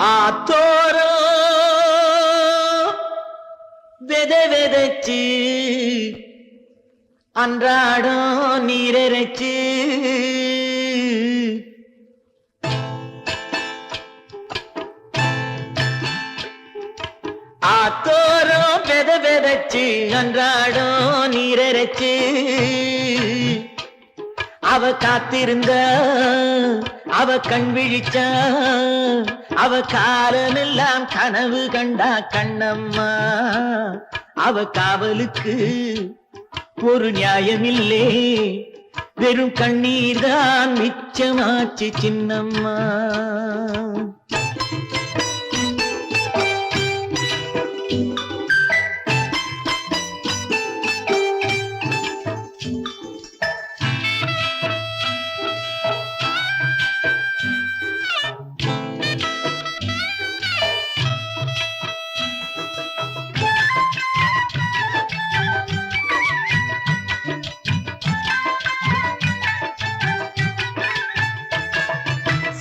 ஆத்தோரோ வெதச்சு அன்றாடம் நீரரைச்சு ஆத்தோரோ வெதச்சு அன்றாடம் நீரரைச்சு அவ காத்திருந்த அவ கண் விழிச்சா அவ காலமெல்லாம் கனவு கண்டா கண்ணம்மா அவ காவலுக்கு ஒரு நியாயமில்லே வெறும் கண்ணீர் தான் மிச்சமாச்சு சின்னம்மா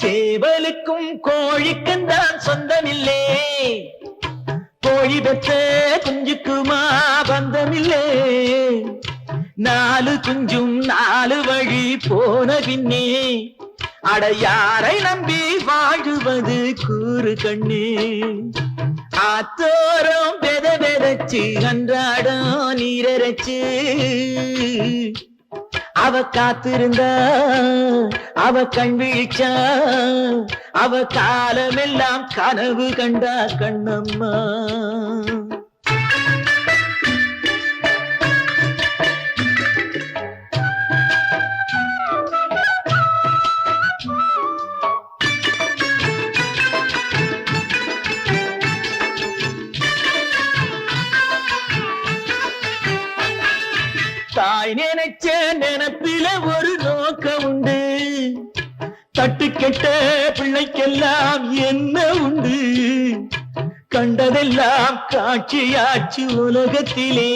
சேவலுக்கும் கோழிக்கும் தான் சொந்தமில்லே கோழி பெற்ற குஞ்சுக்குமா பந்தமில்லே நாலு குஞ்சும் நாலு வழி போன பின்னே அட யாரை நம்பி வாழுவது கூறு கண்ணே ஆத்தோரம் வெதச்சு அன்றாடம் நீரரைச்சு அவ காத்திருந்தா அவ கண் விழிச்சா அவ காலமெல்லாம் கனவு கண்டா கண்ணம்மா தாய் நினைச்ச நினைப்பில ஒரு நோக்கம் உண்டு தட்டு கெட்ட பிள்ளைக்கெல்லாம் என்ன உண்டு கண்டதெல்லாம் காட்சியாச்சு உலகத்திலே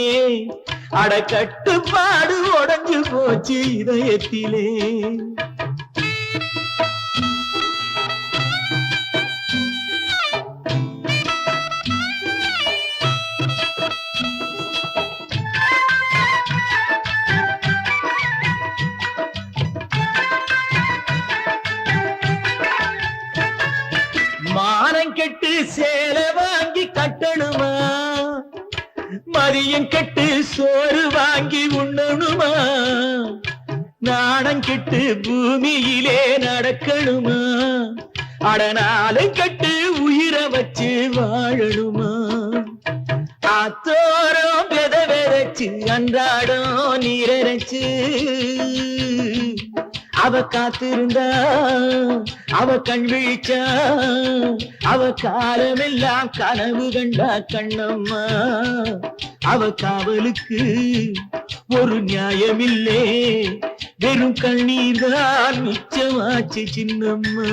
அட கட்டுப்பாடு உடைஞ்சு போச்சு இதயத்திலே மானம் கெட்டு சேலை வாங்கி கட்டணுமா மதியம் கெட்டு சோறு வாங்கி உண்ணணுமா நாணம் கெட்டு பூமியிலே நடக்கணுமா அடனாலும் கெட்டு உயிரை வச்சு வாழணுமா ஆத்தோரம் வெதச்சு அன்றாடம் நீரரைச்சு அவ காத்திருந்தா அவ கண் விழிச்சா அவ காலமெல்லாம் கனவு கண்டா கண்ணம்மா அவ காவலுக்கு ஒரு நியாயமில்லே வெறும் கண்ணீர் தான் மிச்சமாச்சு சின்னம்மா